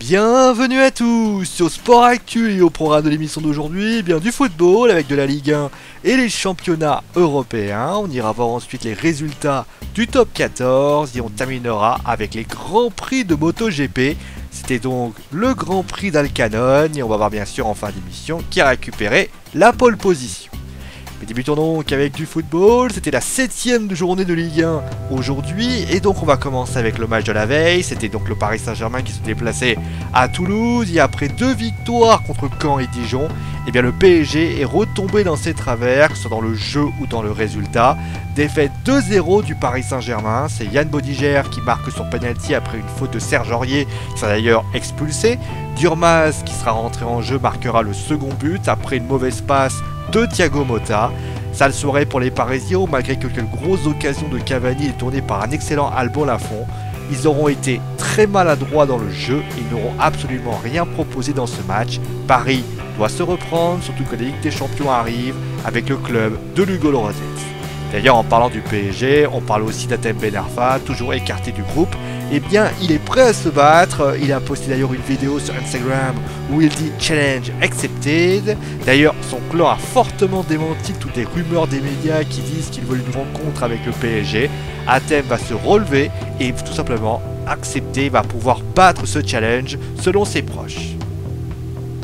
Bienvenue à tous sur Sport Actu et au programme de l'émission d'aujourd'hui, bien du football avec de la Ligue 1 et les championnats européens. On ira voir ensuite les résultats du top 14 et on terminera avec les grands prix de MotoGP. C'était donc le Grand Prix d'Alcanon et on va voir bien sûr en fin d'émission qui a récupéré la pole position. Mais débutons donc avec du football, c'était la 7ème journée de Ligue 1 aujourd'hui et donc on va commencer avec le match de la veille. C'était donc le Paris Saint-Germain qui se déplaçait à Toulouse et après 2 victoires contre Caen et Dijon, eh bien le PSG est retombé dans ses travers, que ce soit dans le jeu ou dans le résultat. Défaite 2-0 du Paris Saint-Germain, c'est Yann Bodiger qui marque son penalty après une faute de Serge Aurier qui sera d'ailleurs expulsé. Durmaz qui sera rentré en jeu marquera le second but après une mauvaise passe de Thiago Motta. Sale soirée pour les Parisiens, malgré quelques grosses occasions de Cavani tournées par un excellent Albon Lafont. Ils auront été très maladroits dans le jeu et ils n'auront absolument rien proposé dans ce match. Paris doit se reprendre, surtout que la Ligue des Champions arrive avec le club de Lugo Lorenzet. D'ailleurs, en parlant du PSG, on parle aussi d'Hatem Ben Arfa, toujours écarté du groupe. Eh bien, il est prêt à se battre. Il a posté d'ailleurs une vidéo sur Instagram où il dit Challenge accepted. D'ailleurs, son clan a fortement démenti toutes les rumeurs des médias qui disent qu'il veut une rencontre avec le PSG. Hatem va se relever et tout simplement accepter, va pouvoir battre ce challenge selon ses proches.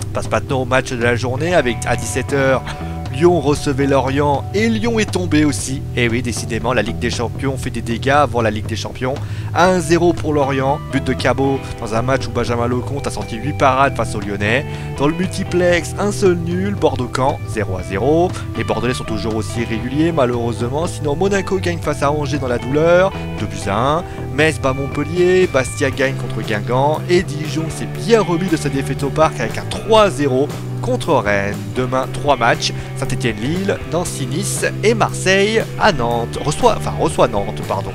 On passe maintenant au match de la journée avec à 17 h. Lyon recevait Lorient et Lyon est tombé aussi. Et oui, décidément, la Ligue des Champions fait des dégâts avant la Ligue des Champions. 1-0 pour Lorient, but de Cabot dans un match où Benjamin Lecomte a sorti 8 parades face aux Lyonnais. Dans le multiplex, un seul nul, Bordeaux-Caen, 0-0. Les Bordelais sont toujours aussi irréguliers, malheureusement. Sinon, Monaco gagne face à Angers dans la douleur, 2-1. Metz bat Montpellier, Bastia gagne contre Guingamp. Et Dijon s'est bien remis de sa défaite au parc avec un 3-0. contre Rennes. Demain, 3 matchs, Saint-Étienne-Lille, Nancy-Nice et Marseille à Nantes. reçoit Nantes, pardon.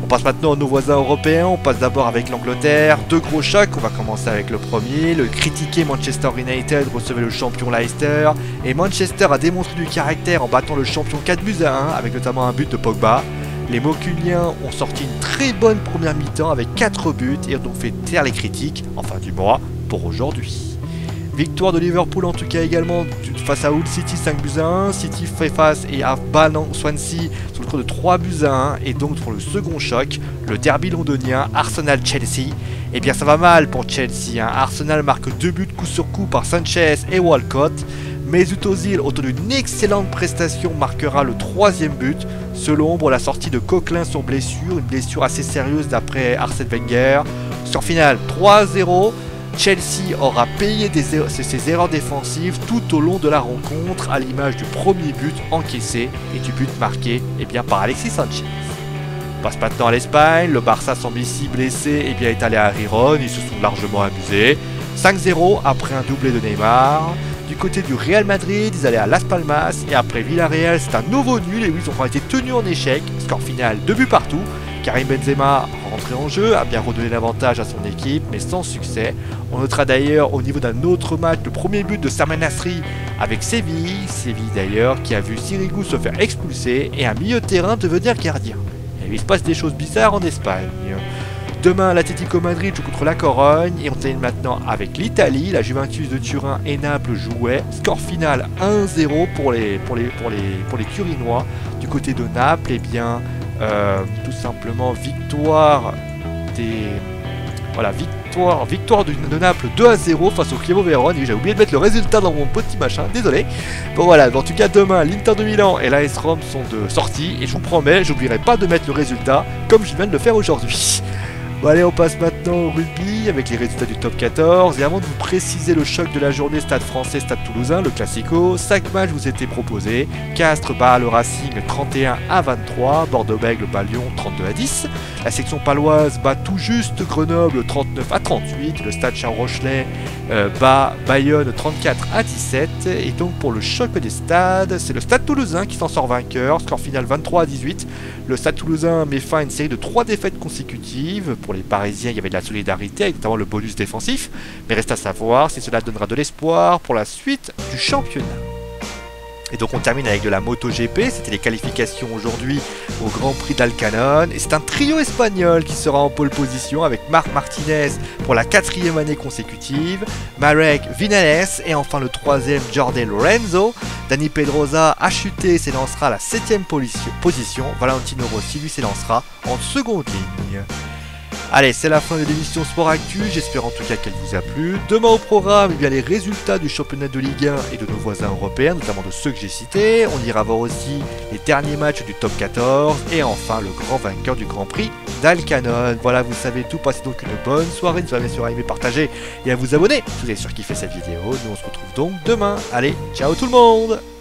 On passe maintenant à nos voisins européens, on passe d'abord avec l'Angleterre. 2 gros chocs, on va commencer avec le premier. Le critiqué Manchester United recevait le champion Leicester. Et Manchester a démontré du caractère en battant le champion 4-1 avec notamment un but de Pogba. Les Mocuniens ont sorti une très bonne première mi-temps avec 4 buts et ont donc fait taire les critiques, enfin du mois, pour aujourd'hui. Victoire de Liverpool en tout cas également face à Hull City 5-1. City fait face et à Swansea sur le score de 3-1. Et donc pour le second choc, le derby londonien Arsenal-Chelsea. Eh bien ça va mal pour Chelsea. Arsenal marque 2 buts coup sur coup par Sanchez et Walcott. Mesut Ozil, autour d'une excellente prestation, marquera le 3e but. Sous l'ombre, la sortie de Coquelin sur blessure, une blessure assez sérieuse d'après Arsène Wenger. Score final 3-0. Chelsea aura payé ses erreurs défensives tout au long de la rencontre, à l'image du premier but encaissé et du but marqué par Alexis Sanchez. On passe maintenant à l'Espagne, le Barça sans Messi blessé est allé à Riron, ils se sont largement amusés. 5-0 après un doublé de Neymar. Du côté du Real Madrid, ils allaient à Las Palmas et après Villarreal, c'est un nouveau nul et ils ont été tenus en échec. Score final 2 buts partout. Karim Benzema, rentré en jeu, a bien redonné l'avantage à son équipe, mais sans succès. On notera d'ailleurs au niveau d'un autre match le premier but de Salman Nasri avec Séville. Séville d'ailleurs qui a vu Sirigu se faire expulser et un milieu de terrain devenir gardien. Et il se passe des choses bizarres en Espagne. Demain, l'Atlético Madrid joue contre la Corogne et on termine maintenant avec l'Italie. La Juventus de Turin et Naples jouaient. Score final 1-0 pour les Turinois. Du côté de Naples, tout simplement victoire de Naples 2-0 face au Chievo Vérone. Et j'ai oublié de mettre le résultat dans mon petit machin, désolé. Bon voilà, en tout cas demain l'Inter de Milan et l'AS Rome sont de sortie et je vous promets, j'oublierai pas de mettre le résultat comme je viens de le faire aujourd'hui. Bon allez, on passe maintenant au rugby avec les résultats du top 14. Et avant de vous préciser le choc de la journée Stade français, Stade toulousain, le classico, 5 matchs vous étaient proposés. Castres bat le Racing 31-23, Bordeaux-Bègles bat Lyon 32-10. La section paloise bat tout juste Grenoble 39-38. Le Stade Charles-Rochelet bat Bayonne 34-17. Et donc pour le choc des stades, c'est le Stade toulousain qui s'en sort vainqueur. Score final 23-18. Le Stade toulousain met fin à une série de 3 défaites consécutives. Pour les Parisiens, il y avait de la solidarité, avec notamment le bonus défensif. Mais reste à savoir si cela donnera de l'espoir pour la suite du championnat. Et donc on termine avec de la MotoGP, c'était les qualifications aujourd'hui au Grand Prix d'Alcanon. Et c'est un trio espagnol qui sera en pole position avec Marc Martinez pour la 4e année consécutive, Marek Vinales et enfin le 3e Jorge Lorenzo. Dani Pedrosa a chuté et s'élancera à la 7e position. Valentino Rossi lui s'élancera en seconde ligne. Allez, c'est la fin de l'émission Sport Actu, j'espère en tout cas qu'elle vous a plu. Demain au programme, eh bien, les résultats du championnat de Ligue 1 et de nos voisins européens, notamment de ceux que j'ai cités. On ira voir aussi les derniers matchs du top 14 et enfin le grand vainqueur du Grand Prix d'Alcanon. Voilà, vous savez tout, passez donc une bonne soirée, n'hésitez pas bien sûr à aimer, partager et à vous abonner si vous avez surkiffé cette vidéo. Nous on se retrouve donc demain. Allez, ciao tout le monde!